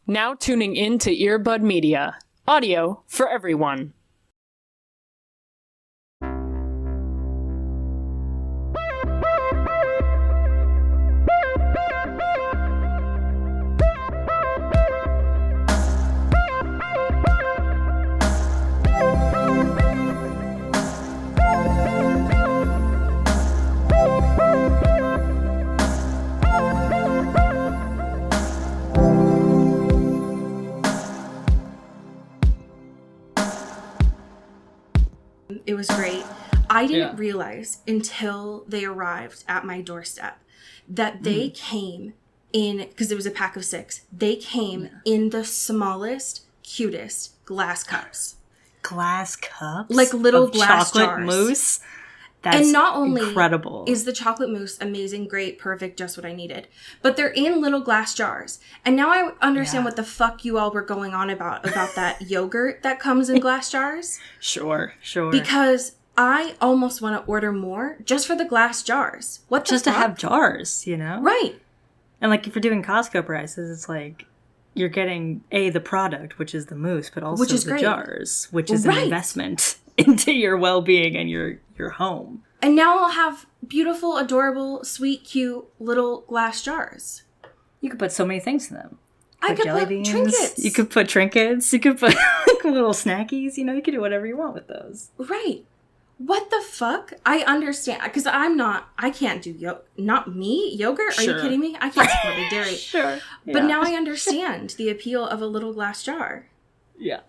Now tuning in to Earbud Media. Audio for everyone. It was great. I didn't realize until they arrived at my doorstep that they came in, because it was a pack of 6, they came in the smallest, cutest glass cups. Glass cups? Like little glass chocolate jars. Mousse? That's and not only incredible. Is the chocolate mousse amazing, great, perfect, just what I needed, but they're in little glass jars. And now I understand what the fuck you all were going on about that yogurt that comes in glass jars. Sure. Because I almost want to order more just for the glass jars. What the Just fuck? to have jars, you know? Right. And like if you're doing Costco prices, it's like you're getting the product, which is the mousse, but also the great. jars, which is an investment into your well-being and your home. And now I'll have beautiful, adorable, sweet, cute little glass jars. You could put so many things in them. I could jelly put beans. trinkets. You could put trinkets. You could put like little snackies. You know, you could do whatever you want with those. Right. What the fuck? I understand. Because I can't do not me, yogurt? Are you kidding me? I can't support the dairy. Sure. But now I understand the appeal of a little glass jar. Yeah.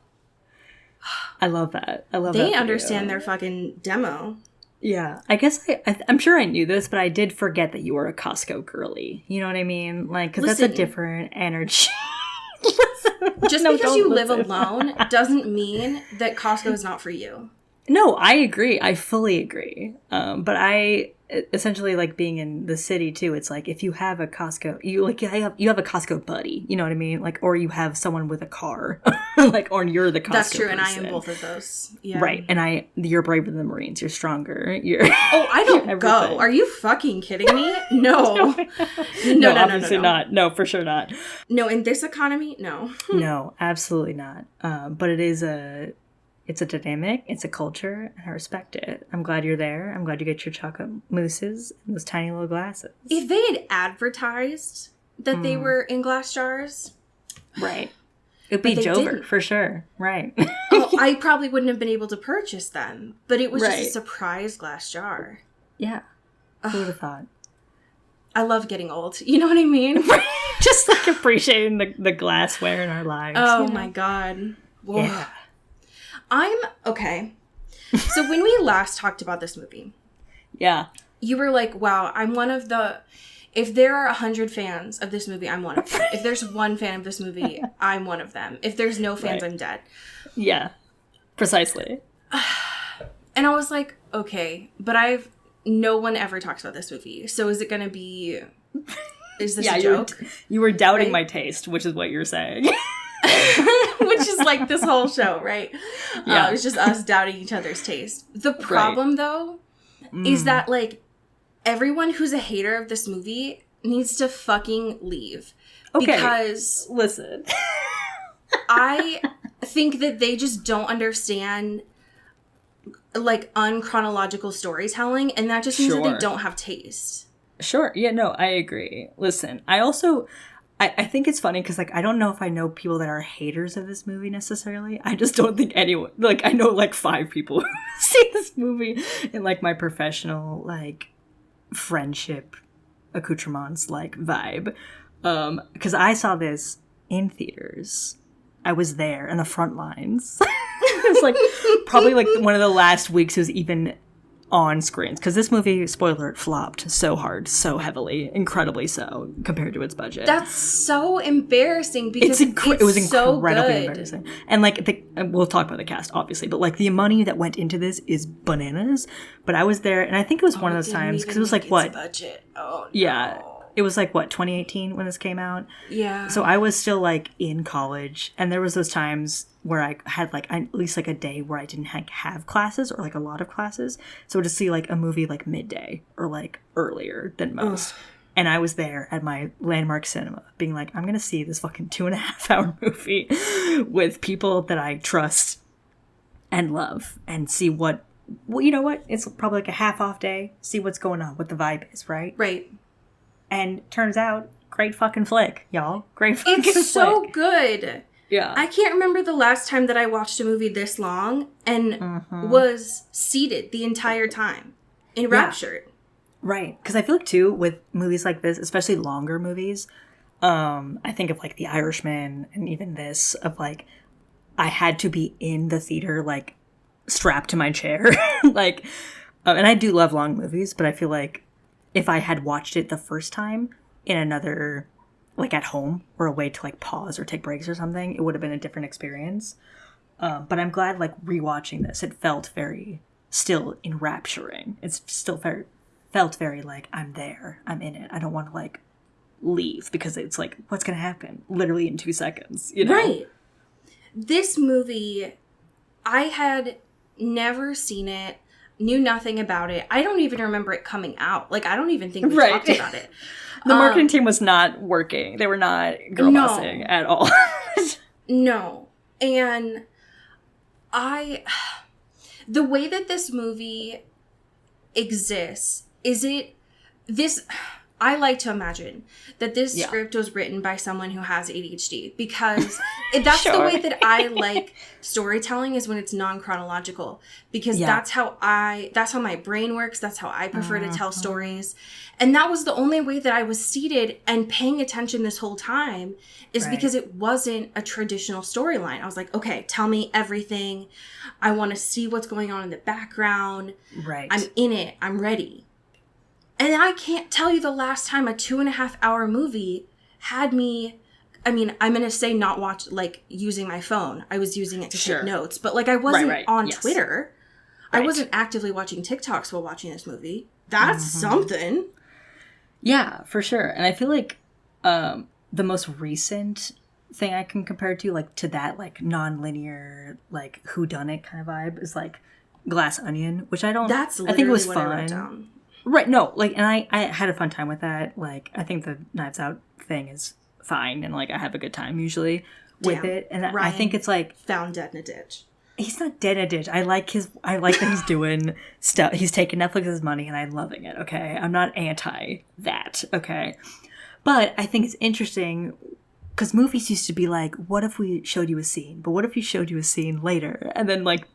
I love that. They understand their fucking demo. Yeah. I guess I'm sure I knew this, but I did forget that you were a Costco girly. You know what I mean? Like, because that's a different energy. Just because you live alone doesn't mean that Costco is not for you. No, I agree. I fully agree. But I essentially like being in the city too. It's like if you have a Costco, you have a Costco buddy. You know what I mean? Like, or you have someone with a car, like, or you're the Costco. That's true, person. and I am both of those. Yeah. Right, and you're braver than the Marines. You're stronger. I don't go. Are you fucking kidding me? No. No, obviously not. No, for sure not. No, in this economy, no. No, absolutely not. But it's a dynamic, it's a culture, and I respect it. I'm glad you're there. I'm glad you get your chocolate mousses in those tiny little glasses. If they had advertised that they were in glass jars. Right. It'd be Jover, for sure. Right. I probably wouldn't have been able to purchase them, but it was just a surprise glass jar. Yeah. Who would have thought? I love getting old. You know what I mean? Just like appreciating the glassware in our lives. Oh my God. Whoa. Yeah. Okay. So when we last talked about this movie, you were like, wow, I'm one of the, if there are 100 fans of this movie, I'm one of them. If there's one fan of this movie, I'm one of them. If there's no fans, I'm dead. Yeah, precisely. And I was like, okay, but no one ever talks about this movie. So is it going to be, is this a joke? You were doubting my taste, which is what you're saying. Which is like this whole show, right? Yeah. It was just us doubting each other's taste. The problem, though, is that, like, everyone who's a hater of this movie needs to fucking leave. Okay. Because... Listen. I think that they just don't understand, like, unchronological storytelling, and that just means that they don't have taste. Sure. Yeah, no, I agree. Listen, I think it's funny because, like, I don't know if I know people that are haters of this movie necessarily. I just don't think anyone, like, I know, like, 5 people who see this movie in, like, my professional, like, friendship accoutrements, like, vibe. Because I saw this in theaters. I was there in the front lines. It was, like, probably, like, one of the last weeks it was even on screens, because this movie, spoiler alert, flopped so hard, so heavily, incredibly so, compared to its budget. That's so embarrassing because it was incredibly embarrassing. And like, we'll talk about the cast, obviously, but like the money that went into this is bananas. But I was there, and I think it was one of those times, because it was like, what? Budget. Oh, no. Yeah. It was like, what, 2018 when this came out? Yeah. So I was still like in college, and there was those times where I had like at least like a day where I didn't have classes or like a lot of classes. So to see like a movie like midday or like earlier than most. And I was there at my landmark cinema being like, I'm going to see this fucking 2.5-hour movie with people that I trust and love and see what, well, you know what? It's probably like a half off day. See what's going on, what the vibe is, right? Right. And turns out, great fucking flick, y'all. Great fucking flick. It's so good. Yeah. I can't remember the last time that I watched a movie this long and was seated the entire time, enraptured. Yeah. Right. Because I feel like, too, with movies like this, especially longer movies, I think of, like, The Irishman and even this, of, like, I had to be in the theater, like, strapped to my chair. Like, and I do love long movies, but I feel like if I had watched it the first time in another, like, at home or a way to, like, pause or take breaks or something, it would have been a different experience. But I'm glad, like, rewatching this, it felt very still enrapturing. It's still felt very like, I'm there, I'm in it. I don't want to, like, leave because it's like, what's going to happen? Literally in 2 seconds, you know? Right. This movie, I had never seen it, knew nothing about it. I don't even remember it coming out. Like, I don't even think we talked about it. The marketing team was not working. They were not girl bossing at all. No. And the way that this movie exists, I like to imagine that this script was written by someone who has ADHD, because that's the way that I like storytelling, is when it's non-chronological, because that's how my brain works. That's how I prefer to tell stories. And that was the only way that I was seated and paying attention this whole time, is because it wasn't a traditional storyline. I was like, okay, tell me everything. I want to see what's going on in the background. Right. I'm in it. I'm ready. And I can't tell you the last time a 2.5-hour movie had me, I mean, I'm going to say not watch, like, using my phone. I was using it to take notes. But, like, I wasn't on Twitter. I wasn't actively watching TikToks while watching this movie. That's something. Yeah, for sure. And I feel like the most recent thing I can compare to, like, to that, like, non-linear, like, whodunit kind of vibe is, like, Glass Onion, which I think it was fun. I wrote down. Right, no, like, and I had a fun time with that. Like, I think the Knives Out thing is fine, and, like, I have a good time usually with it. And Ryan I think it's, like, found dead in a ditch. He's not dead in a ditch. I like that he's doing stuff. He's taking Netflix's money, and I'm loving it, okay? I'm not anti that, okay? But I think it's interesting, because movies used to be like, what if we showed you a scene? But what if we showed you a scene later? And then, like,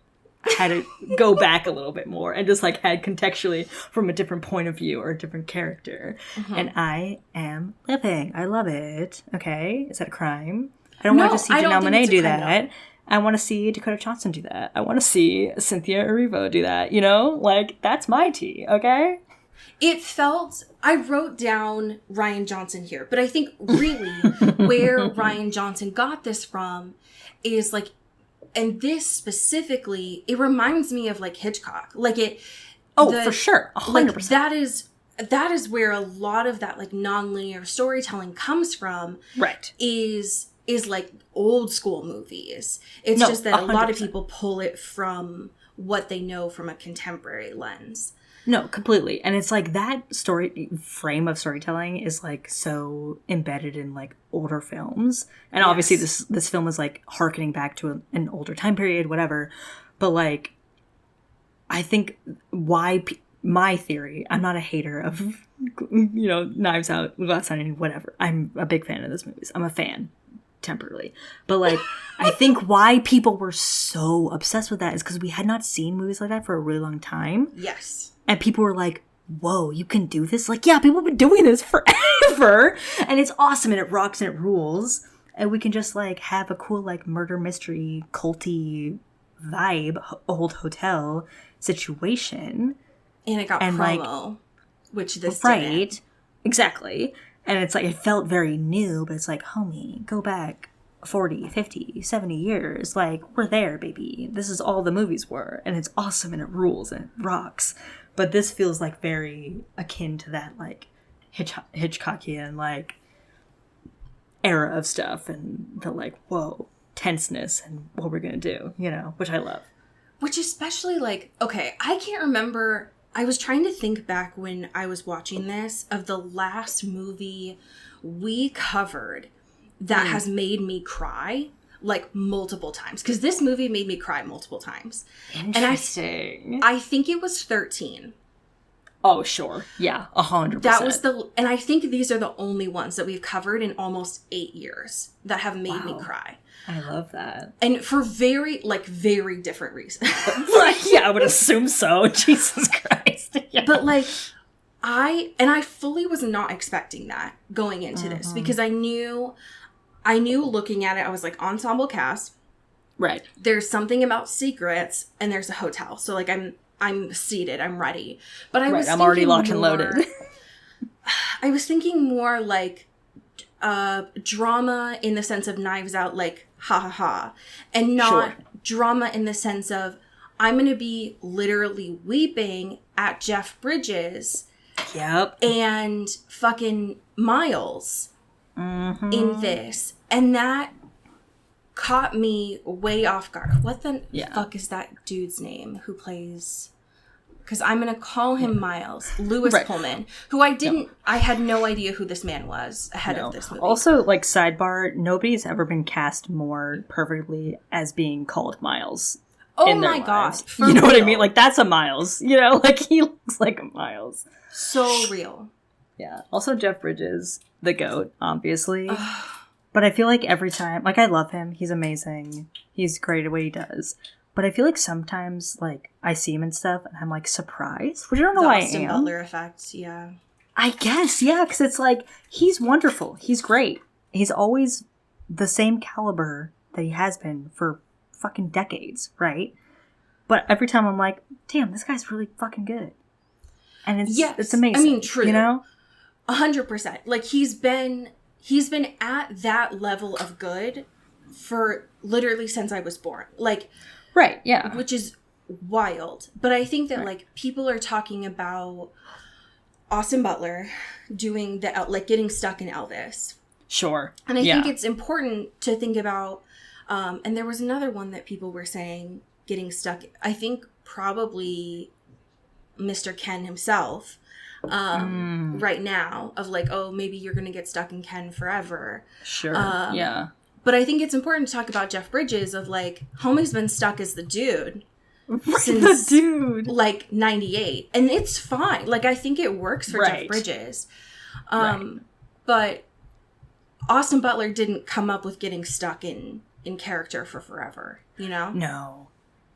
had to go back a little bit more and just, like, had contextually from a different point of view or a different character. And I am living. I love it. Okay? Is that a crime? I don't want to see Janelle Monáe do that. I want to see Dakota Johnson do that. I want to see Cynthia Erivo do that. You know? Like, that's my tea. Okay? It felt, I wrote down Rian Johnson here, but I think really where Rian Johnson got this from is, like, and this specifically, it reminds me of, like, Hitchcock. Like, for sure. 100%. Like, that is where a lot of that, like, non-linear storytelling comes from. Right. Is like old school movies. It's just that 100%. A lot of people pull it from what they know from a contemporary lens. No, completely. And it's like that frame of storytelling is, like, so embedded in, like, older films. And obviously this film is, like, hearkening back to an older time period, whatever. But, like, I think my theory, I'm not a hater of, you know, Knives Out, Glass Onion, whatever. I'm a big fan of those movies. I'm a fan, temporarily. But, like, I think why people were so obsessed with that is because we had not seen movies like that for a really long time. Yes. And people were like, whoa, you can do this? Like, yeah, people have been doing this forever. And it's awesome and it rocks and it rules. And we can just, like, have a cool, like, murder mystery, culty vibe, old hotel situation. And it got promo, like, which this didn't. Exactly. And it's like, it felt very new, but it's like, homie, go back 40, 50, 70 years. Like, we're there, baby. This is all the movies were. And it's awesome and it rules and it rocks. But this feels, like, very akin to that, like, Hitchcockian, like, era of stuff. And the, like, whoa, tenseness and what we're going to do, you know, which I love. Which especially, like, okay, I can't remember I was trying to think back when I was watching this of the last movie we covered that has made me cry like multiple times, because this movie made me cry multiple times. Interesting. And I think it was 13. Oh, sure. Yeah, 100%. That was and I think these are the only ones that we've covered in almost 8 years that have made me cry. I love that. And for very different reasons. Yeah, I would assume so. Jesus Christ. Yeah. But like, I fully was not expecting that going into this, because I knew looking at it, I was like, ensemble cast. Right. There's something about secrets, and there's a hotel. So like, I'm seated, I'm ready. But I'm already locked and loaded. I was thinking more like drama in the sense of Knives Out, like ha ha ha, and not drama in the sense of I'm going to be literally weeping at Jeff Bridges. Yep. And fucking Miles in this. And that caught me way off guard. What the fuck is that dude's name who plays... Because I'm going to call him Miles. Lewis Pullman. Who I had no idea who this man was ahead of this movie. Also, like, sidebar, nobody's ever been cast more perfectly as being called Miles. Oh my god. You know what I mean? Like, that's a Miles. You know, like, he looks like a Miles. So real. Yeah. Also, Jeff Bridges, the GOAT, obviously. But I feel like every time, like, I love him. He's amazing. He's great at what he does. But I feel like sometimes, like, I see him and stuff, and I'm, like, surprised. Which I don't know why I am. Austin Butler effect, yeah. I guess, yeah, because it's like, he's wonderful. He's great. He's always the same caliber that he has been for fucking decades, right? But every time I'm like, damn, this guy's really fucking good. And it's amazing. I mean, true. You know? 100%. Like, he's been at that level of good for literally since I was born. Like... Right, yeah. Which is wild. But I think that, like, people are talking about Austin Butler doing getting stuck in Elvis. Sure. And I think it's important to think about, and there was another one that people were saying getting stuck. I think probably Mr. Ken himself right now, of like, oh, maybe you're going to get stuck in Ken forever. Sure, yeah. But I think it's important to talk about Jeff Bridges of, like, homie's been stuck as the dude since, like, 98. And it's fine. Like, I think it works for Jeff Bridges. But Austin Butler didn't come up with getting stuck in character for forever, you know? No.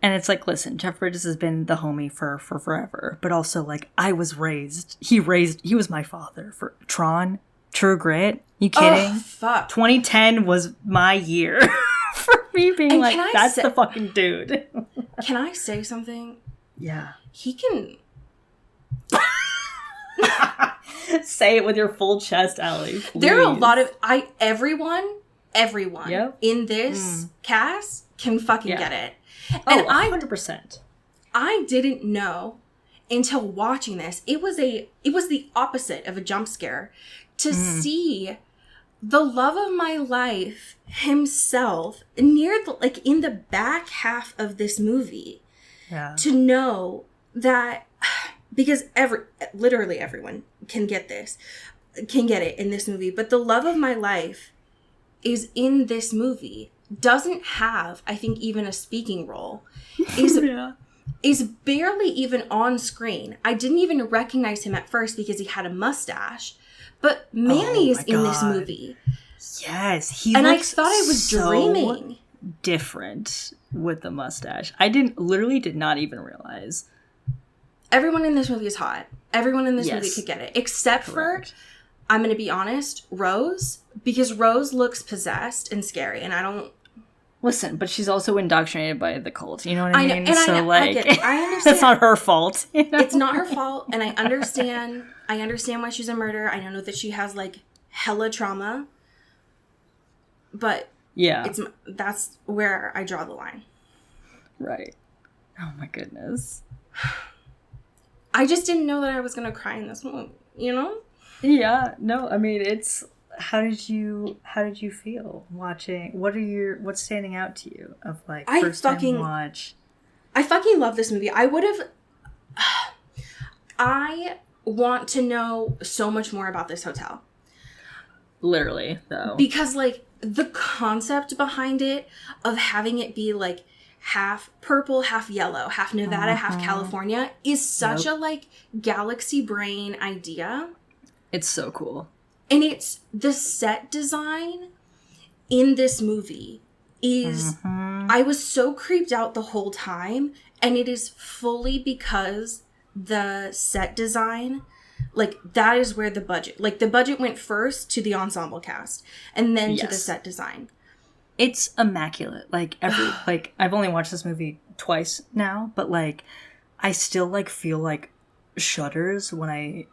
And it's like, listen, Jeff Bridges has been the homie for forever. But also, like, he was my father for Tron, True Grit. You kidding? Oh, fuck. 2010 was my year for me being and like, that's the fucking dude. Can I say something? Yeah. He can... Say it with your full chest, Allie. Please. There are a lot of... everyone in this cast can fucking get it. And 100%. I didn't know until watching this. It was the opposite of a jump scare. To see the love of my life himself near in the back half of this movie. Yeah. To know that, because literally everyone can get it in this movie, but the love of my life is in this movie, doesn't have, I think, even a speaking role, is barely even on screen. I didn't even recognize him at first because he had a mustache. But Manny is in this movie. Yes, and I thought I was dreaming. Different with the mustache. I did not even realize. Everyone in this movie is hot. Everyone in this movie could get it, except for, I'm going to be honest, Rose, because Rose looks possessed and scary, and I don't. Listen, but she's also indoctrinated by the cult. You know what I mean? Know, and I get it. I understand. That's not her fault. You know? It's not her fault, and I understand. I understand why she's a murderer. I know that she has, like, hella trauma. But that's where I draw the line. Right. Oh my goodness. I just didn't know that I was going to cry in this movie, you know? Yeah. No, I mean, it's... How did you feel watching? What's standing out to you of, like, first time watch? I fucking love this movie. I would have... I want to know so much more about this hotel. Literally, though. Because, like, the concept behind it of having it be, like, half purple, half yellow, half Nevada, half California is such a, like, galaxy brain idea. It's so cool. And it's the set design in this movie is... I was so creeped out the whole time, and it is fully because the set design... Like, that is where the budget... Like, the budget went first to the ensemble cast, and then to the set design. It's immaculate. Like, like, I've only watched this movie twice now, but, like, I still, like, feel, like, shudders when I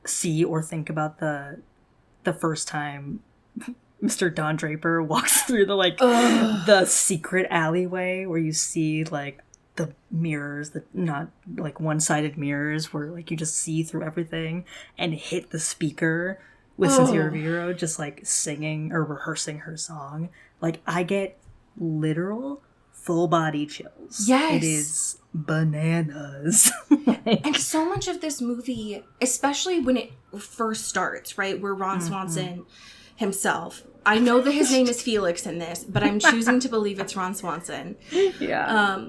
see or think about the first time Mr. Don Draper walks through the, like, the secret alleyway where you see, like, the mirrors, the not like one-sided mirrors where like you just see through everything, and hit the speaker with Cynthia Erivo just like singing or rehearsing her song. Like, I get literal full body chills. Yes. It is bananas. And so much of this movie, especially when it first starts, right, where Ron Swanson himself, I know that his name is Felix in this, but I'm choosing to believe it's Ron Swanson. Yeah.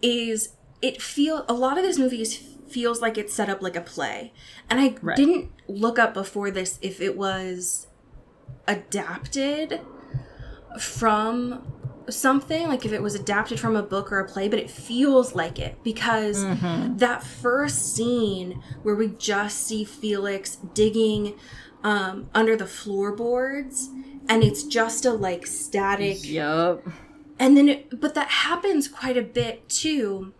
Is it feel a lot of this movie feels like it's set up like a play, and I didn't look up before this if it was adapted from something, like if it was adapted from a book or a play, but it feels like it because that first scene where we just see Felix digging under the floorboards, and it's just a like static. Yup. And then, but that happens quite a bit too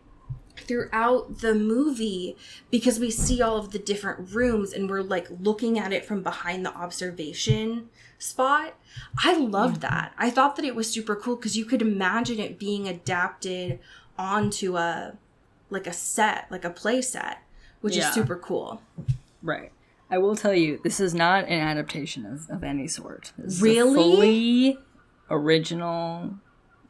throughout the movie because we see all of the different rooms and we're like looking at it from behind the observation spot. I loved that. I thought that it was super cool because you could imagine it being adapted onto a set, like a play set, which is super cool. Right. I will tell you, this is not an adaptation of any sort. This really? is a fully original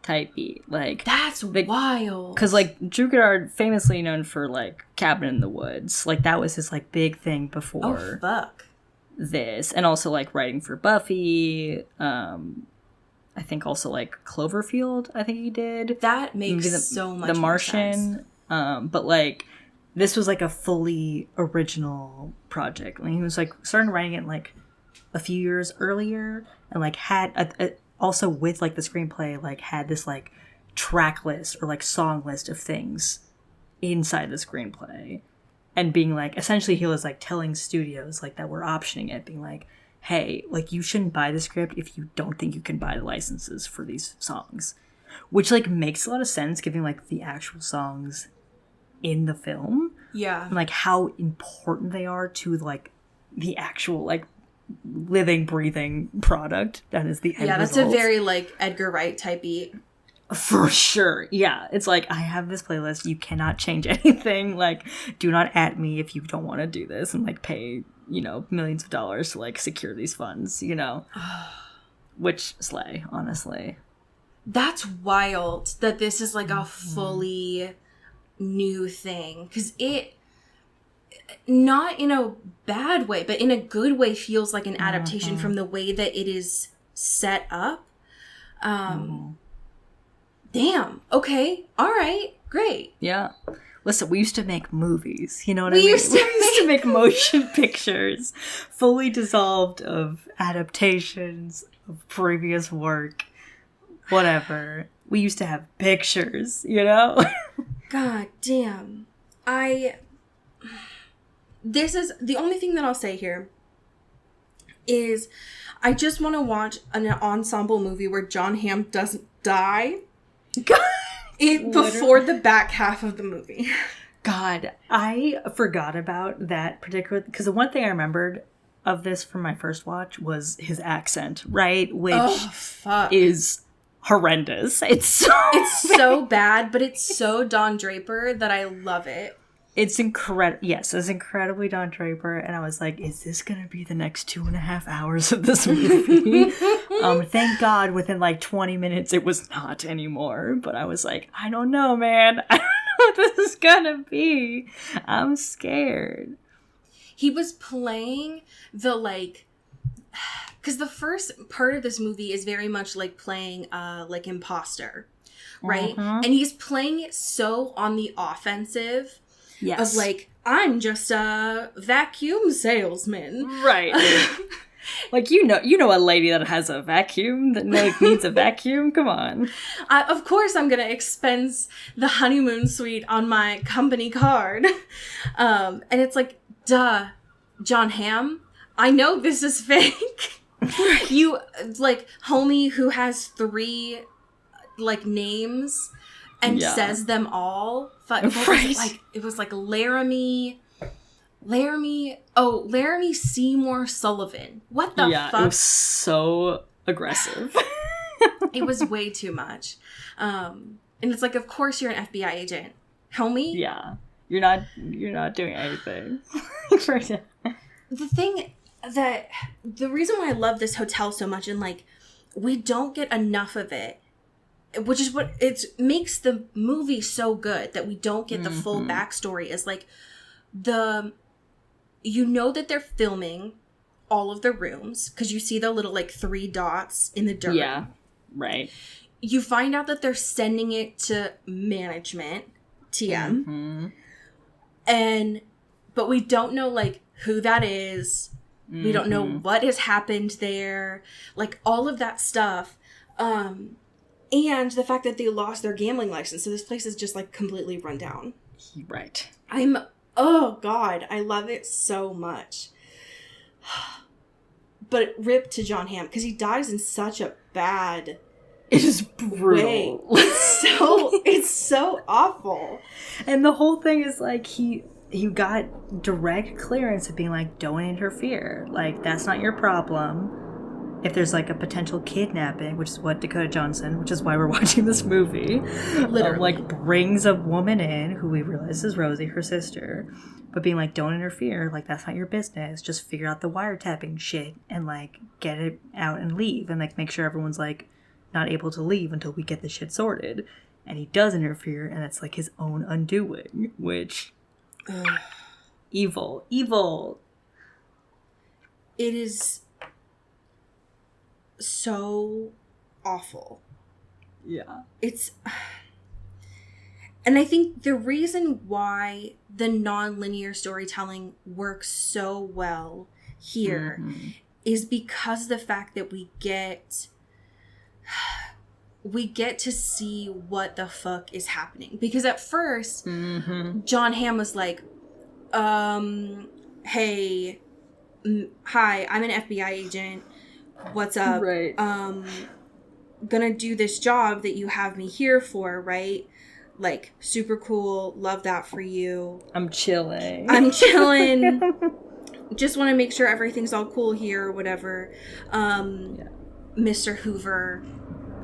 type beat. Like, that's wild. Because like Drew Goddard, famously known for like Cabin in the Woods, like that was his like big thing before this, and also like writing for Buffy. I think also like Cloverfield. I think he did. That makes so much. The Martian. But like this was like a fully original project. Like, he was like started writing it like a few years earlier, and like had also with like the screenplay like had this like track list or like song list of things inside the screenplay, and being like, essentially he was like telling studios like that were optioning it, being like, hey, like you shouldn't buy the script if you don't think you can buy the licenses for these songs, which like makes a lot of sense given like the actual songs in the film, and like how important they are to like the actual like living, breathing product that is the end that's result. a very like Edgar Wright type beat. For sure. Yeah. It's like, I have this playlist, you cannot change anything. Like, do not at me if you don't want to do this and like pay, you know, millions of dollars to like secure these funds, you know. Which slay, honestly. That's wild that this is like a fully new thing, because it, not in a bad way, but in a good way, feels like an adaptation from the way that it is set up. Damn. Okay. All right. Great. Yeah. Listen, we used to make movies. You know what I mean? We used to make motion pictures fully dissolved of adaptations of previous work. Whatever. We used to have pictures, you know? God damn. This is the only thing that I'll say here is I just want to watch an ensemble movie where John Hamm doesn't die before the back half of the movie. God, I forgot about that particular, because the one thing I remembered of this from my first watch was his accent, right? Which is horrendous. It's so bad, but it's so Don Draper that I love it. It's incredible. Yes, it's incredibly Don Draper. And I was like, is this going to be the next 2.5 hours of this movie? Thank God within like 20 minutes it was not anymore. But I was like, I don't know, man. I don't what this is gonna be. I'm scared. He was playing the, like, because the first part of this movie is very much like playing, like, imposter, right? And he's playing it so on the offensive. Yes. Of, like, I'm just a vacuum salesman. Right. Like, you know a lady that has a vacuum that, like, needs a vacuum? Come on. Of course I'm going to expense the honeymoon suite on my company card. And it's like, duh, John Hamm, I know this is fake. You, like, homie who has 3, like, names and says them all. It was like Laramie Seymour Sullivan. What the fuck? Yeah, it was so aggressive. It was way too much. And it's like, of course you're an FBI agent. Homie? Yeah. You're not doing anything. The reason why I love this hotel so much, and, like, we don't get enough of it, which is what it makes the movie so good, that we don't get the full backstory, is, like, you know that they're filming all of the rooms because you see the little, like, 3 dots in the dirt. Yeah, right. You find out that they're sending it to management, TM. But we don't know, like, who that is. We don't know what has happened there. Like, all of that stuff. And the fact that they lost their gambling license. So this place is just, like, completely run down. Right. Oh, God, I love it so much. But rip to John Hamm, because he dies in such a bad It is brutal. way. It's so awful. And the whole thing is, like, he got direct clearance of being like, don't interfere. Like, that's not your problem. If there's, like, a potential kidnapping, which is what Dakota Johnson, which is why we're watching this movie, literally, like, brings a woman in who we realize is Rosie, her sister, but being like, don't interfere. Like, that's not your business. Just figure out the wiretapping shit and, like, get it out and leave, and, like, make sure everyone's, like, not able to leave until we get this shit sorted. And he does interfere, and it's, like, his own undoing, which evil. It is so awful. Yeah. And I think the reason why the non-linear storytelling works so well here is because the fact that we get to see what the fuck is happening. Because at first, John Hamm was like, hey, hi, I'm an FBI agent. What's up? Right. Gonna do this job that you have me here for, right? Like, super cool. Love that for you. I'm chilling. Just want to make sure everything's all cool here or whatever. Mr. Hoover.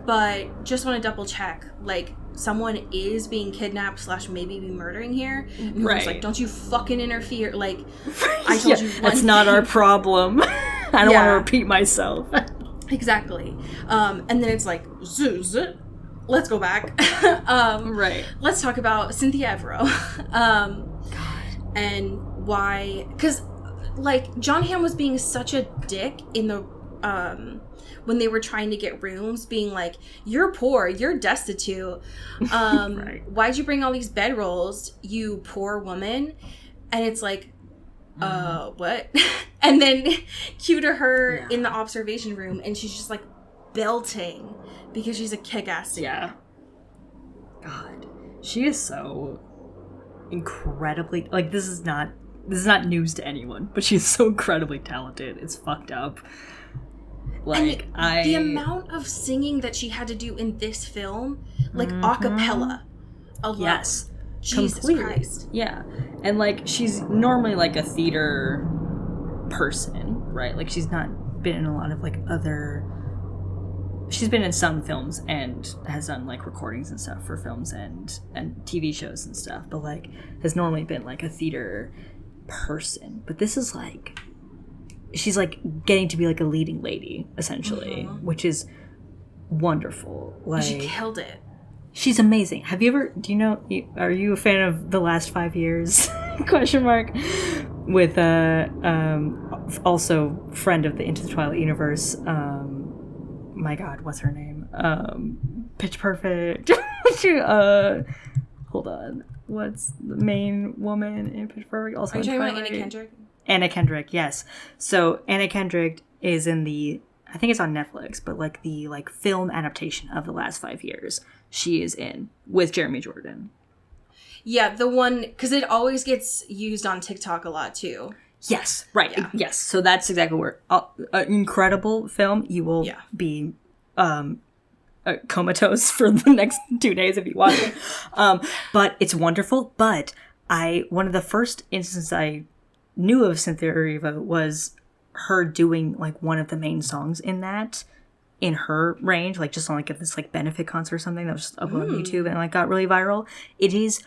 But just want to double check. Like, someone is being kidnapped / maybe be murdering here. And Hoover's like, don't you fucking interfere. Like, I told you one that's not our problem. I don't want to repeat myself. Exactly. And then it's like, let's go back. Right. Let's talk about Cynthia Evero. And why... Because, like, John Hamm was being such a dick in the... when they were trying to get rooms, being like, you're poor, you're destitute. Right. Why'd you bring all these bedrolls, you poor woman? And it's like, what? And then cue to her in the observation room, and she's just, like, belting because she's a kick-ass singer. Yeah. God. She is so incredibly... Like, this is not news to anyone, but she's so incredibly talented. It's fucked up. Like, the amount of singing that she had to do in this film, like, a cappella alone. Yes. Jesus completely. Christ. Yeah. And, like, she's normally, like, a theater person, right? Like, she's not been in a lot of, like, other... She's been in some films and has done, like, recordings and stuff for films and TV shows and stuff, but, like, has normally been, like, a theater person. But this is, like... She's, like, getting to be, like, a leading lady, essentially, which is wonderful. Like, she killed it. She's amazing. Are you a fan of The Last 5 Years? Question mark. With also friend of the Into the Twilight universe. My God, what's her name? Pitch Perfect. Hold on. What's the main woman in Pitch Perfect? Also, are you talking about Anna Kendrick? Anna Kendrick, yes. So Anna Kendrick is in I think it's on Netflix, but like the film adaptation of The Last 5 Years. She is in with Jeremy Jordan. Yeah, the one, because it always gets used on TikTok a lot too. Yes, right. Yeah. Yes, so that's exactly where an incredible film. You will be comatose for the next 2 days if you watch it. But it's wonderful. But one of the first instances I knew of Cynthia Erivo was her doing like one of the main songs in her range, like just on like this like benefit concert or something that was just uploaded on YouTube and like got really viral. It is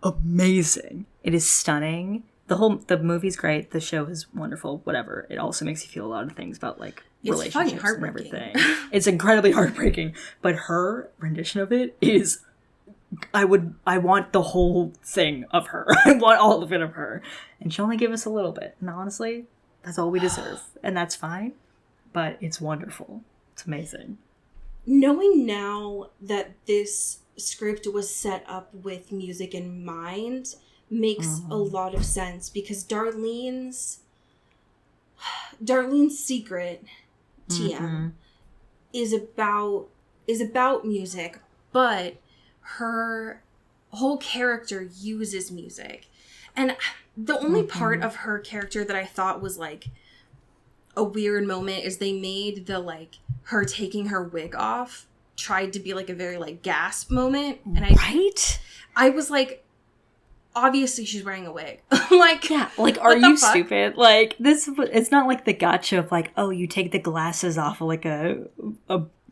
amazing. It is stunning. The movie's great. The show is wonderful. Whatever. It also makes you feel a lot of things about like relationships and everything. It's incredibly heartbreaking. But her rendition of it is, I want the whole thing of her. I want all of it of her. And she only gave us a little bit. And honestly, that's all we deserve. And that's fine. But it's wonderful. It's amazing. Knowing now that this script was set up with music in mind makes a lot of sense, because Darlene's secret TM is about music, but her whole character uses music. And the only part of her character that I thought was like a weird moment is they made the like her taking her wig off tried to be like a very like gasp moment, and I was like, obviously she's wearing a wig. Like, yeah, like, are you stupid? Like, this, it's not like the gotcha of like, oh, you take the glasses off of like a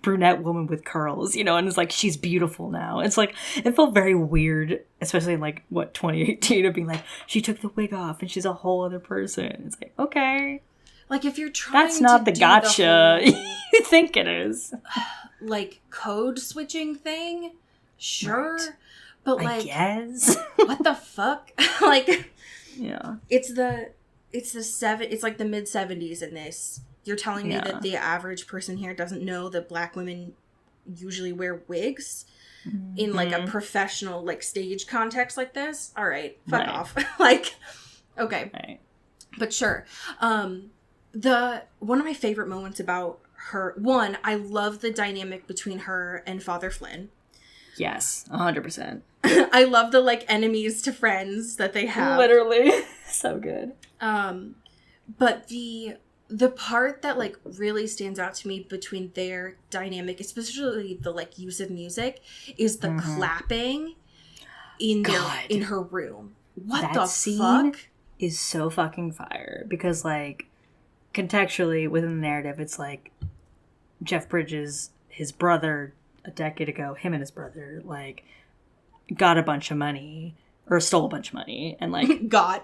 brunette woman with curls, and it's like, she's beautiful now. It's like, it felt very weird, especially in like, 2018, of being like, she took the wig off and she's a whole other person. It's like, okay. Like, if you're trying that's not the gotcha you think it is. Like, code switching thing? Sure. Right. But like, I guess. What the fuck? Like, yeah, it's like the mid 70s in this. You're telling me that the average person here doesn't know that Black women usually wear wigs in like a professional like stage context like this? All right, fuck off. Like, okay, but sure. One of my favorite moments about her. One, I love the dynamic between her and Father Flynn. Yes, 100%. I love the like enemies to friends that they have. Literally. So good. But the part that like really stands out to me between their dynamic, especially the like use of music, is the clapping in her room. That scene fuck is so fucking fire, because like contextually within the narrative, it's like Jeff Bridges, his brother, a decade ago, him and his brother like got a bunch of money, or stole a bunch of money, and like not God,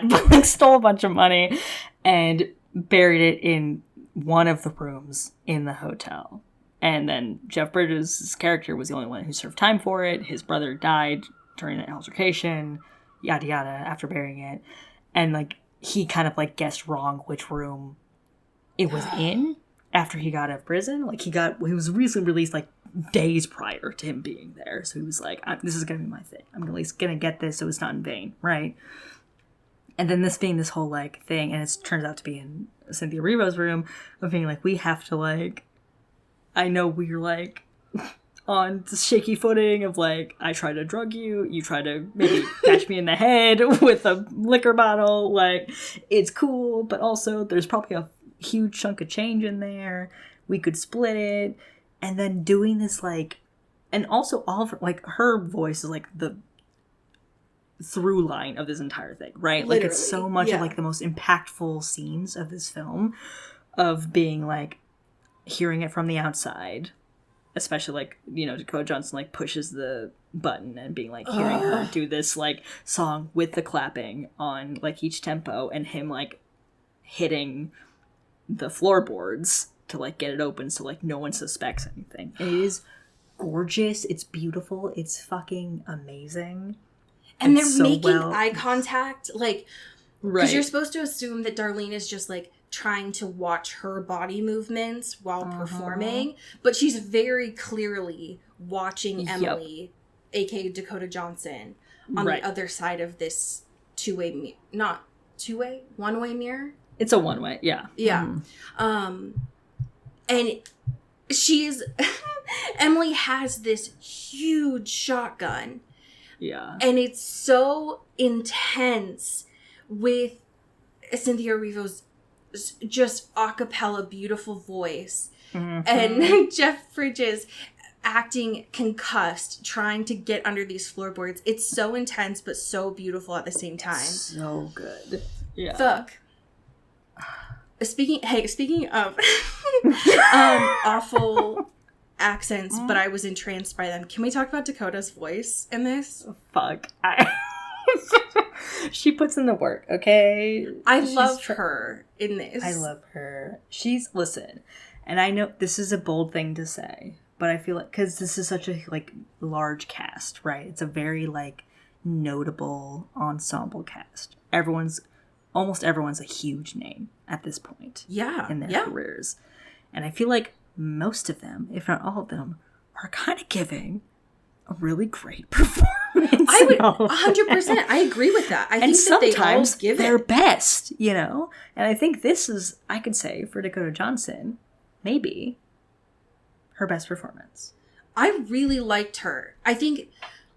but like stole a bunch of money and buried it in one of the rooms in the hotel. And then Jeff Bridges' character was the only one who served time for it. His brother died during an altercation, yada yada, after burying it. And like he kind of like guessed wrong which room it was in after he got out of prison. Like he was recently released like days prior to him being there. So he was like, this is going to be my thing. I'm at least going to get this so it's not in vain, right? And then this being this whole like thing, and it turns out to be in Cynthia Erivo's room, of being like, we have to like, I know we're like on shaky footing of like, I try to drug you, you try to maybe bash me in the head with a liquor bottle, like it's cool, but also there's probably a huge chunk of change in there, we could split it. And then doing this like, and also all of her, like her voice is like the through line of this entire thing, right? Literally, like it's so much of like the most impactful scenes of this film, of being like hearing it from the outside, especially like, Dakota Johnson like pushes the button and being like hearing her do this like song with the clapping on like each tempo, and him like hitting the floorboards to like get it open so like no one suspects anything. It is gorgeous. It's beautiful. It's fucking amazing. And It's they're so making well- eye contact, like, because Right. you're supposed to assume that Darlene is just, like, trying to watch her body movements while performing, but she's very clearly watching Emily, aka Dakota Johnson, on the other side of this one-way mirror. It's a one-way, yeah. Yeah. And she's Emily has this huge shotgun. Yeah. And it's so intense with Cynthia Erivo's just a cappella beautiful voice. And Jeff Bridges acting concussed, trying to get under these floorboards. It's so intense, but so beautiful at the same time. So good. Yeah. Fuck. Speaking of awful accents, but I was entranced by them. Can we talk about Dakota's voice in this? Fuck. She puts in the work, okay? I love her in this. I love her. Listen, and I know this is a bold thing to say, but I feel like, because this is such a, like, large cast, right? It's a very, like, notable ensemble cast. Almost everyone's a huge name at this point. Yeah. In their careers. And I feel like most of them, if not all of them, are kind of giving a really great performance. I would 100%. I agree with that. I think that they all give their it best, you know? And I think this is, I could say, for Dakota Johnson, maybe her best performance. I really liked her. I think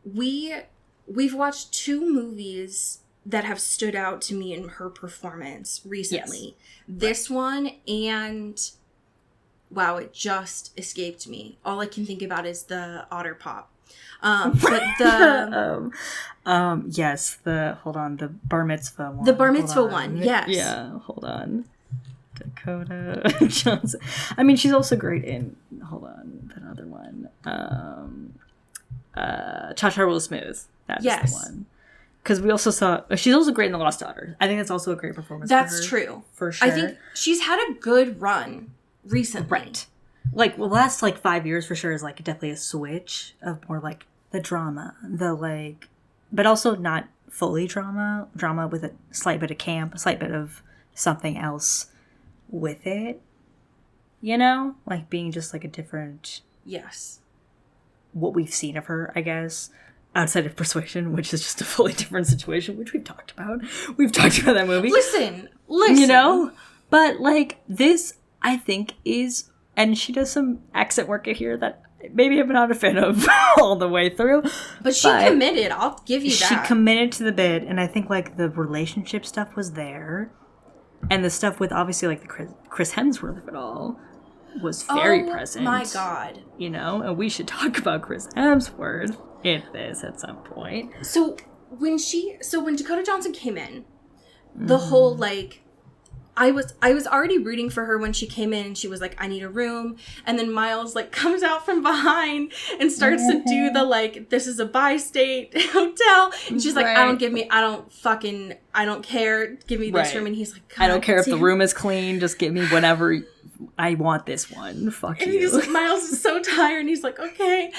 we've watched 2 movies that have stood out to me in her performance recently. Yes. This one and wow, it just escaped me. All I can think about is the Otter Pop. But the the Bar Mitzvah one. The Bar Mitzvah one, yes. Yeah, hold on. Dakota Johnson. I mean, she's also great in, hold on, that other one. Cha-Cha Real Smooth. That's the one. Because we also saw, she's also great in The Lost Daughter. I think that's also a great performance. That's for her, true. For sure. I think she's had a good run recently. Right. Like, the last, 5 years for sure is, definitely a switch of more, the drama. But also not fully drama. Drama with a slight bit of camp, a slight bit of something else with it. You know? Being just, a different... Yes. What we've seen of her, I guess. Outside of Persuasion, which is just a fully different situation, which we've talked about. We've talked about that movie. Listen. You know? But, this, I think, is... And she does some accent work here that maybe I'm not a fan of all the way through. But she committed. I'll give you that. She committed to the bit, and I think, the relationship stuff was there. And the stuff with, obviously, the Chris Hemsworth of it all was very present. Oh, my God. You know? And we should talk about Chris Hemsworth in this at some point. So when Dakota Johnson came in, the whole I was already rooting for her when she came in and she was like, I need a room, and then Miles comes out from behind and starts to do the this is a bi-state hotel, and she's like, I don't care, give me this room, and he's like, I don't care if the room is clean, just give me whatever, I want this one, fuck and you. He's like, Miles is so tired, and he's like, okay.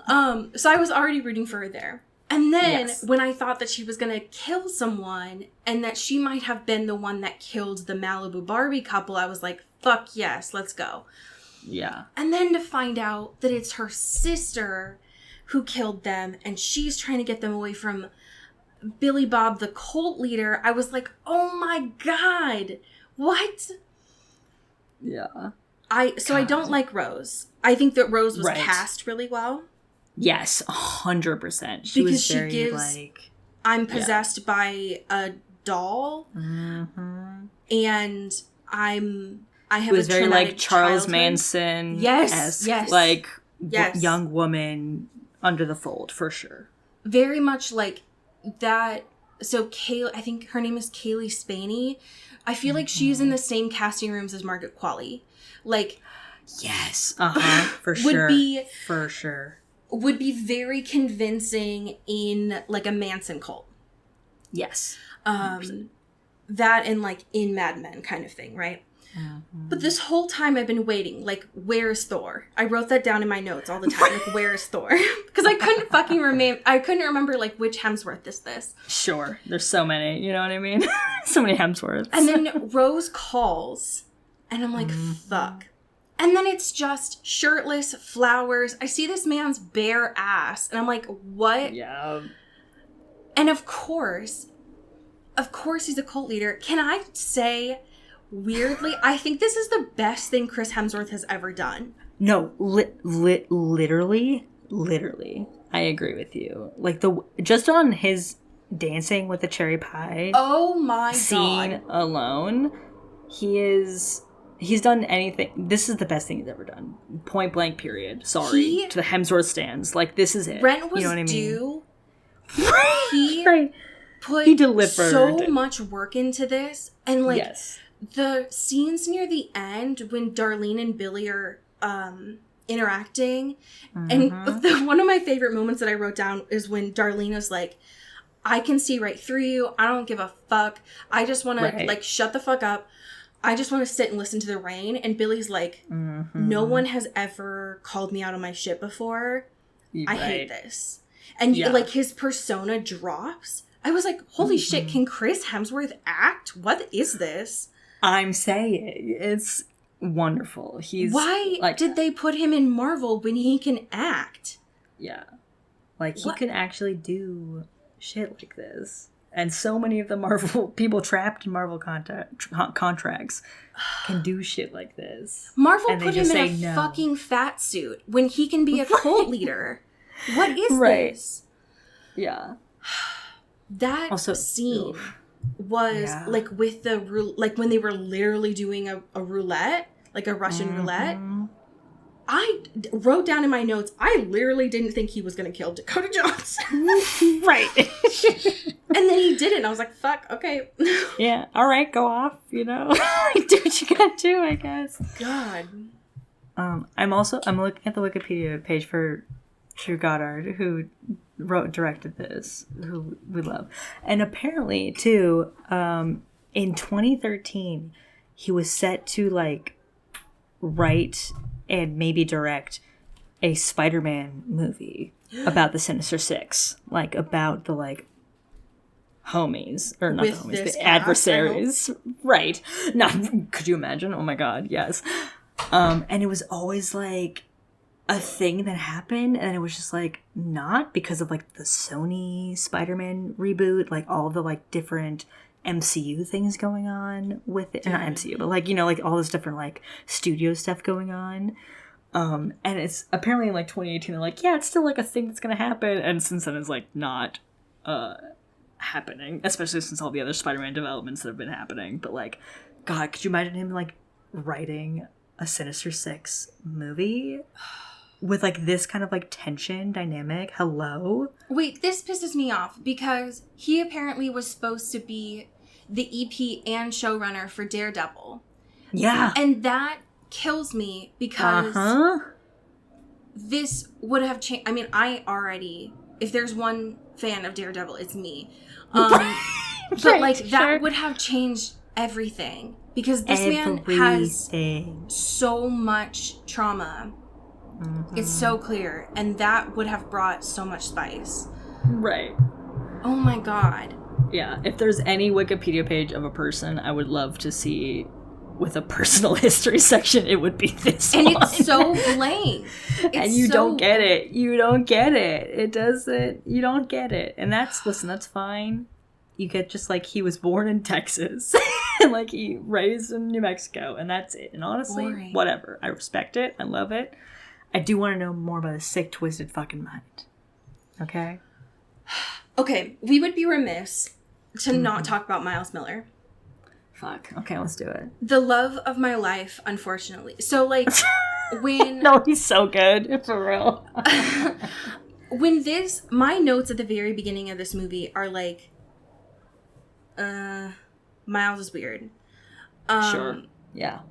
So I was already rooting for her there. And then when I thought that she was going to kill someone and that she might have been the one that killed the Malibu Barbie couple, I was like, fuck yes, let's go. Yeah. And then to find out that it's her sister who killed them and she's trying to get them away from Billy Bob, the cult leader, I was like, oh my God, what? Yeah. I don't like Rose. I think that Rose was cast really well. Yes, 100%. She was very, gives, I'm possessed by a doll, and I have it was a very traumatic Charles childhood. Manson, yes, young woman under the fold for sure. Very much like that. So I think her name is Kaylee Spaney. I feel like she's in the same casting rooms as Margaret Qualley. Yes, for sure, for sure. Would be very convincing in a Manson cult. Yes. 100%. That and in Mad Men kind of thing, right? But this whole time I've been waiting, like, where's Thor? I wrote that down in my notes all the time, like, where's Thor? Because I couldn't fucking remember, like, which Hemsworth is this. Sure. There's so many, you know what I mean? So many Hemsworths. And then Rose calls, and I'm like, fuck. And then it's just shirtless, flowers. I see this man's bare ass, and I'm like, what? Yeah. And of course he's a cult leader. Can I say, weirdly, I think this is the best thing Chris Hemsworth has ever done. No, literally, I agree with you. Like, just on his dancing with the cherry pie. Oh my scene God. alone, he's done anything. This is the best thing he's ever done. Point blank, period. Sorry to the Hemsworth stands. Like, this is it. Rent was you know what I mean? due. He delivered so much work into this. And, like, yes. The scenes near the end when Darlene and Billy are interacting. And one of my favorite moments that I wrote down is when Darlene was like, I can see right through you. I don't give a fuck. I just want to, like, shut the fuck up. I just want to sit and listen to the rain. And Billy's like, no one has ever called me out on my shit before. I hate this. And, like, his persona drops. I was like, holy shit, can Chris Hemsworth act? What is this? I'm saying, it's wonderful. Why did they put him in Marvel when he can act? Yeah. Like, he can actually do shit like this. And so many of the Marvel people trapped in Marvel contracts can do shit like this. Marvel put him in a fucking fat suit when he can be a cult leader. What is this? Yeah. That scene was like with the like when they were literally doing a roulette, like a Russian roulette. I wrote down in my notes, I literally didn't think he was going to kill Dakota Johnson. Right. And then he did it, and I was like, fuck, okay. Yeah, all right, go off, you know? Do what you gotta do, I guess. God. I'm looking at the Wikipedia page for Drew Goddard, who directed this, who we love. And apparently, too, in 2013, he was set to, like, write and maybe direct a Spider-Man movie about the Sinister Six. Like, about the, like, homies. Or not the homies, the adversaries. Right. Not, could you imagine? Oh my god, yes. And it was always, like, a thing that happened, and it was just, like, not because of, like, the Sony Spider-Man reboot, like, all the, like, different MCU things going on with it. Not MCU, but, like, you know, like, all this different, like, studio stuff going on. And it's apparently in, like, 2018, they're like, yeah, it's still, like, a thing that's gonna happen, and since then it's, like, not happening, especially since all the other Spider-Man developments that have been happening. But, like, god, could you imagine him, like, writing a Sinister Six movie with, like, this kind of, like, tension dynamic? Hello? Wait, this pisses me off because he apparently was supposed to be the EP and showrunner for Daredevil. Yeah. And that kills me because this would have changed. I mean, if there's one fan of Daredevil, it's me. But, like, that would have changed everything because this man has so much trauma. It's so clear, and that would have brought so much spice. Right. Oh my god. Yeah, if there's any Wikipedia page of a person I would love to see with a personal history section, it would be this and one. And it's so blank. And you don't get it. You don't get it. It doesn't. You don't get it. And that's fine. You get just, like, he was born in Texas. And, like, he raised in New Mexico. And that's it. And honestly, whatever. I respect it. I love it. I do want to know more about his sick, twisted fucking mind. Okay? Okay, we would be remiss to not talk about Miles Miller. Fuck. Okay, let's do it. The love of my life, unfortunately. So, like, when... No, he's so good. For real. When my notes at the very beginning of this movie are like, Miles is weird. Sure. Yeah.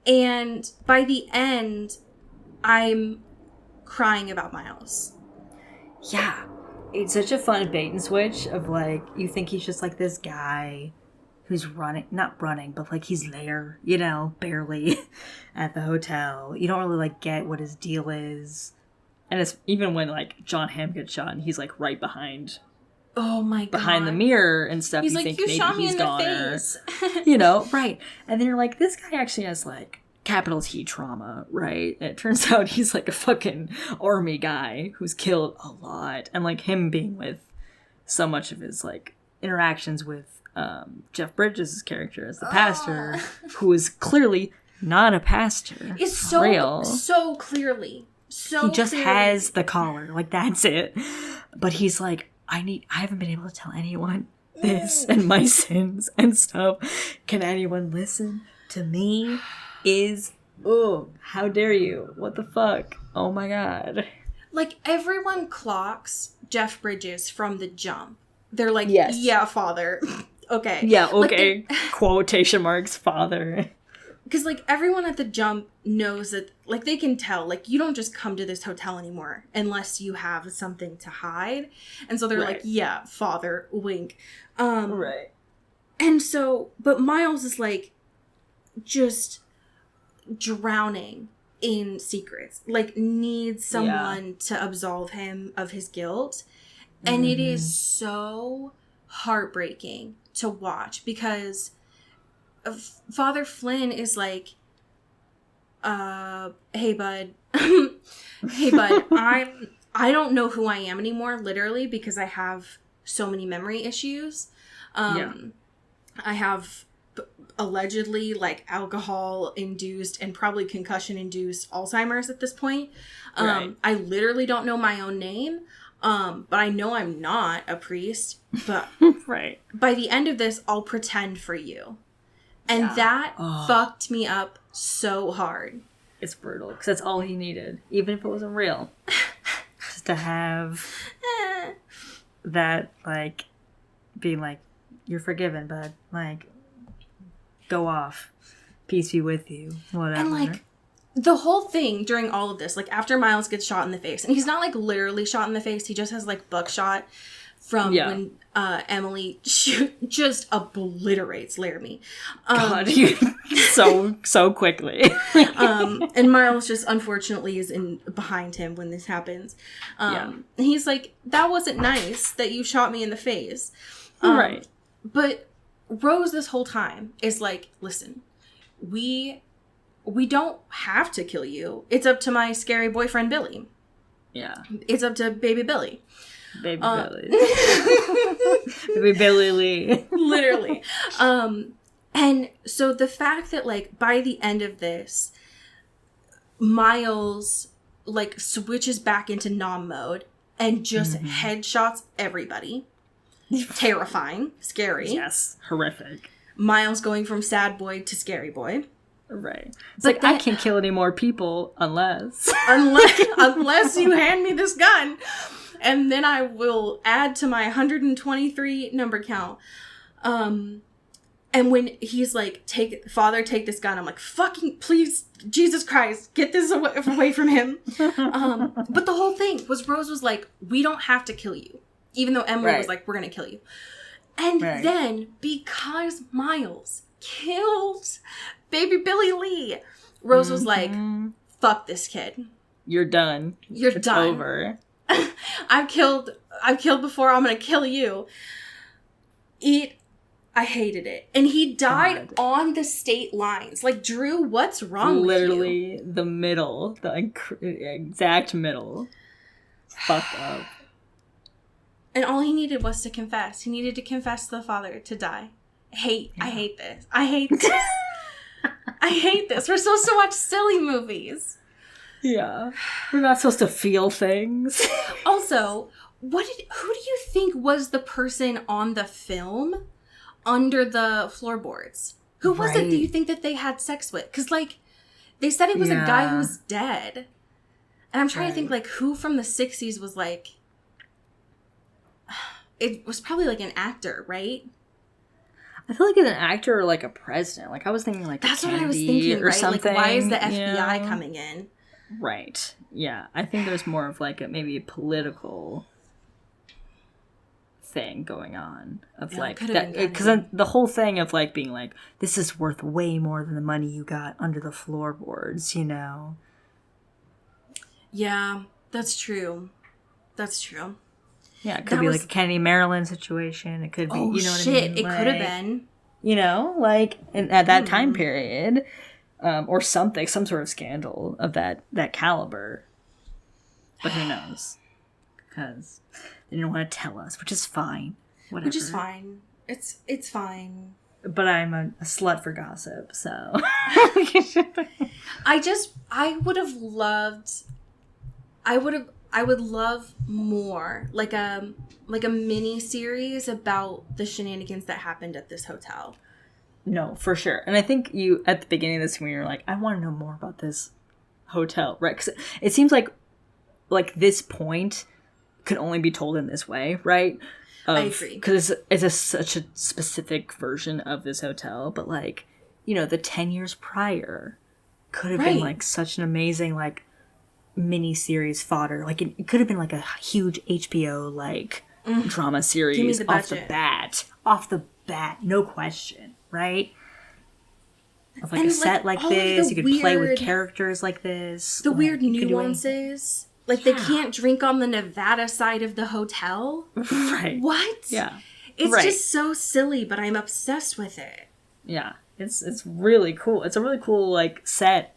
And by the end, I'm crying about Miles. Yeah. It's such a fun bait and switch of, like, you think he's just, like, this guy who's not running, but like he's there, you know, barely at the hotel. You don't really like get what his deal is. And it's even when like John Hamm gets shot and he's like right behind. Oh my god. Behind the mirror and stuff. He's you like, think you maybe shot me he's in the gone face. you know, right. And then you're like, this guy actually has like capital T trauma, right? And it turns out he's like a fucking army guy who's killed a lot. And like him being with so much of his like interactions with Jeff Bridges' character as the pastor, who is clearly not a pastor. It's so clearly. He just has the collar. Like, that's it. But he's like, I haven't been able to tell anyone this and my sins and stuff. Can anyone listen to me? How dare you? What the fuck? Oh my god. Like, everyone clocks Jeff Bridges from the jump. They're like, yes. Yeah, father. Okay. Yeah, okay. Like quotation marks, father. Because, like, everyone at the jump knows that, like, they can tell, like, you don't just come to this hotel anymore unless you have something to hide. And so they're like, yeah, father, wink. Right. And so, but Miles is, like, just drowning in secrets. Like, needs someone to absolve him of his guilt. And it is so heartbreaking to watch because Father Flynn is like, hey bud, I don't know who I am anymore, literally, because I have so many memory issues. I have allegedly like alcohol induced and probably concussion induced Alzheimer's at this point. I literally don't know my own name. But I know I'm not a priest, but by the end of this, I'll pretend for you. And that fucked me up so hard. It's brutal, because that's all he needed, even if it wasn't real. Just to have that, like, being like, you're forgiven, bud. Like, go off. Peace be with you. Whatever. And, like, the whole thing during all of this, like, after Miles gets shot in the face, and he's not, like, literally shot in the face, he just has, like, buckshot from when Emily just obliterates Laramie. God, so quickly. And Miles just, unfortunately, is behind him when this happens. And he's like, that wasn't nice that you shot me in the face. Right. But Rose this whole time is like, listen, we don't have to kill you. It's up to my scary boyfriend, Billy. Yeah. It's up to baby Billy. Baby Billy. Baby Billy Lee. Literally. And so the fact that, like, by the end of this, Miles, like, switches back into nom mode and just headshots everybody. Terrifying. Scary. Yes. Horrific. Miles going from sad boy to scary boy. Right. It's like, I can't kill any more people unless you hand me this gun. And then I will add to my 123 number count. And when he's like, Father, take this gun. I'm like, fucking please, Jesus Christ, get this away from him. But the whole thing was Rose was like, we don't have to kill you. Even though Emily was like, we're going to kill you. And then because Miles killed baby Billy Lee, Rose was like, fuck this kid. You're done. It's done. Over. I've killed before, I'm gonna kill you. I hated it. And he died on the state lines. Like, Drew, what's wrong with you? Literally the middle. The exact middle. Fucked up. And all he needed was to confess. He needed to confess to the Father to die. I hate this. I hate this. I hate this. We're supposed to watch silly movies. Yeah. We're not supposed to feel things. Also, who do you think was the person on the film under the floorboards? Who was it do you think that they had sex with? Because, like, they said it was a guy who was dead. And I'm trying to think, like, who from the 60s was, like... It was probably, like, an actor, right? I feel like it's an actor or, like, a president. Like, I was thinking, like, that's a what I was Kennedy thinking, or right? something. Like, why is the FBI coming in? Right. Yeah. I think there's more of, like, maybe a political thing going on of Yeah, like could've that, been because kinda the whole thing of like being like, this is worth way more than the money you got under the floorboards, you know. Yeah, that's true. That's true. Yeah, it could be like a Kennedy, Maryland situation. It could be, you know what I mean? It like, could have been. You know, like at that time period, or something, some sort of scandal of that caliber. But who knows? Because they didn't want to tell us, which is fine. Whatever. Which is fine. It's fine. But I'm a slut for gossip, so. I would love more, like a mini series about the shenanigans that happened at this hotel. No, for sure. And I think you, at the beginning of this, when you're like, I want to know more about this hotel, right? Because it seems like this point could only be told in this way, right? I agree. Because it's such a specific version of this hotel, but like, you know, the 10 years prior could have been like such an amazing like mini series fodder. Like it could have been like a huge HBO like drama series. Give me the off the bat, no question, right? Of like and a set like this, you could play with characters like this. The weird nuances. Like, they can't drink on the Nevada side of the hotel. Right. What? Yeah. It's just so silly, but I'm obsessed with it. Yeah. It's really cool. It's a really cool, like, set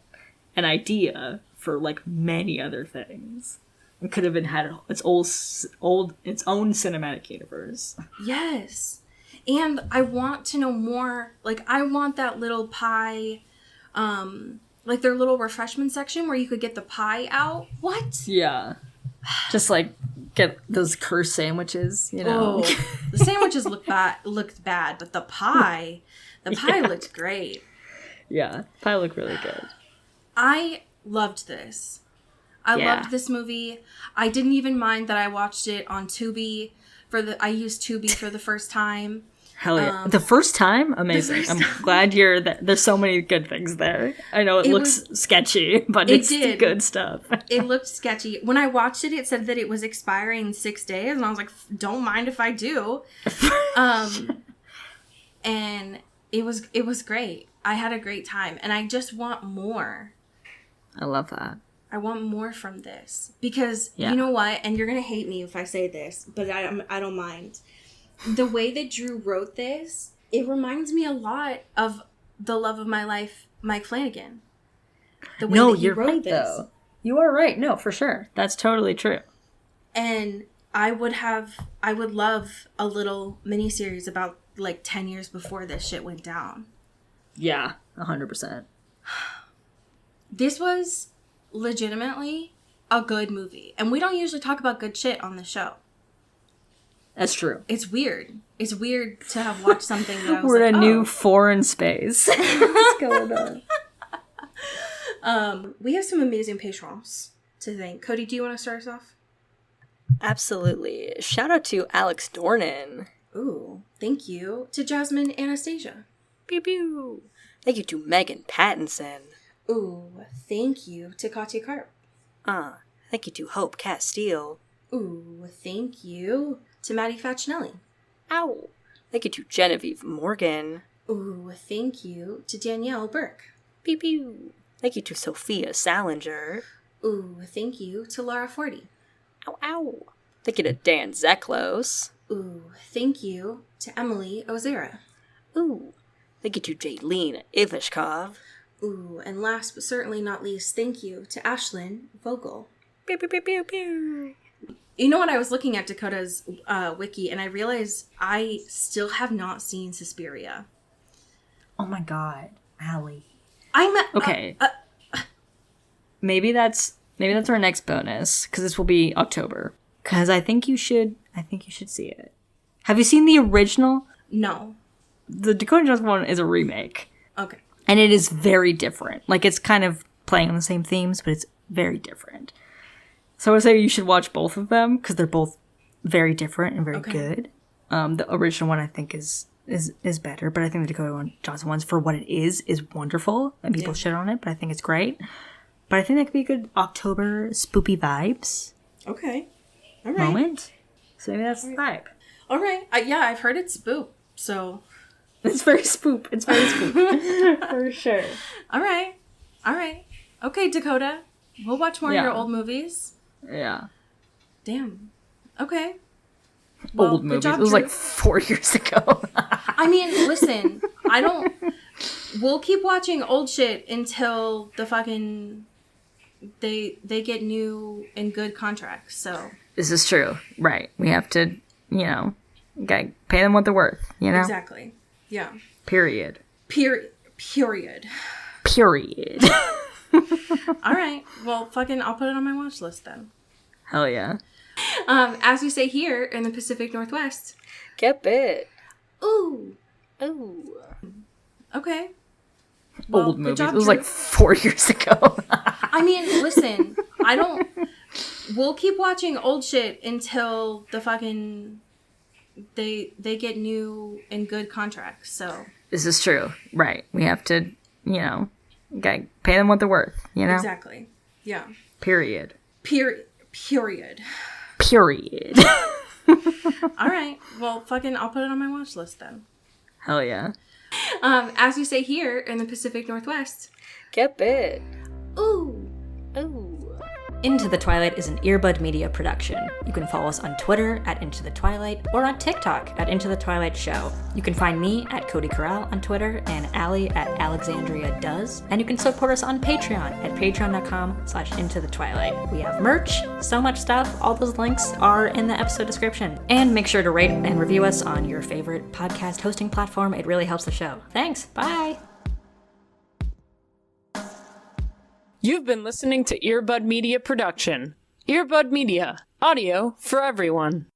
and idea for, like, many other things. It could have been had its own cinematic universe. Yes. And I want to know more. Like, I want that little pie, like their little refreshment section where you could get the pie out. What? Yeah. Just like get those curse sandwiches, you know. Oh, the sandwiches looked bad, but the pie looked great. Yeah, pie looked really good. I loved this. I loved this movie. I didn't even mind that I watched it on Tubi I used Tubi for the first time. Hell yeah. The first time? Amazing. I'm glad there's so many good things there. I know it looks sketchy, but it's good stuff. It looked sketchy. When I watched it, it said that it was expiring in 6 days, and I was like, don't mind if I do. And it was great. I had a great time, and I just want more. I love that. I want more from this. Because, you know what? And you're going to hate me if I say this, but I don't mind. The way that Drew wrote this, it reminds me a lot of the love of my life, Mike Flanagan. The way that he wrote this. Though. You are right. No, for sure. That's totally true. And I would love a little miniseries about like 10 years before this shit went down. Yeah, 100%. This was legitimately a good movie. And we don't usually talk about good shit on the show. That's true. It's weird. It's weird to have watched something that I was We're in a new foreign space. What's going on? We have some amazing patrons to thank. Cody, do you want to start us off? Absolutely. Shout out to Alex Dornan. Ooh, thank you. To Jasmine Anastasia. Pew pew. Thank you to Megan Pattinson. Ooh, thank you to Katya Karp. Thank you to Hope Castile. Ooh, thank you to Maddie Facinelli. Ow. Thank you to Genevieve Morgan. Ooh, thank you to Danielle Burke. Pew pew. Thank you to Sophia Salinger. Ooh, thank you to Laura Forty. Ow ow. Thank you to Dan Zeklos. Ooh, thank you to Emily Ozera. Ooh. Thank you to Jaylene Ivashkov. Ooh, and last but certainly not least, thank you to Ashlyn Vogel. Pew pew pew pew pew. You know what? I was looking at Dakota's wiki, and I realized I still have not seen Suspiria. Oh my god, Allie. Okay. Maybe that's our next bonus, because this will be October. Because I think you should see it. Have you seen the original? No. The Dakota Johnson one is a remake. Okay. And it is very different. Like, it's kind of playing on the same themes, but it's very different. So I would say you should watch both of them, because they're both very different and very good. The original one, I think, is better, but I think the Dakota Johnson one's, for what it is wonderful, and people shit on it, but I think it's great. But I think that could be a good October spoopy vibes Okay. All right. moment. So maybe that's the vibe. All right. Yeah, I've heard it's spoop. So It's very spoop. It's very spoop. For sure. All right. Okay, Dakota. We'll watch more of your old movies. Yeah. Damn. Okay. Old movies. It was like 4 years ago. I mean, listen, we'll keep watching old shit until the fucking they get new and good contracts. So this is true. Right. We have to, gotta pay them what they're worth, Exactly. Yeah. Period. Period. All right. Well, fucking I'll put it on my watch list then. Hell yeah. As we say here in the Pacific Northwest. Get bit. Ooh. Okay. Well, old movies. It was like 4 years ago. I mean, listen, we'll keep watching old shit until the fucking they get new and good contracts. So this is true. Right. We have to, gotta pay them what they're worth, Exactly. Yeah. Period. All right. Well, fucking I'll put it on my watch list then. Hell yeah. As we say here in the Pacific Northwest. Get bit. Ooh. Into the Twilight is an Earbud Media production. You can follow us on Twitter at Into the Twilight or on TikTok at Into the Twilight Show. You can find me at Cody Corral on Twitter and Allie at Alexandria Does. And you can support us on Patreon at patreon.com/Into the Twilight. We have merch, so much stuff. All those links are in the episode description. And make sure to rate and review us on your favorite podcast hosting platform. It really helps the show. Thanks. Bye. You've been listening to Earbud Media Production. Earbud Media, audio for everyone.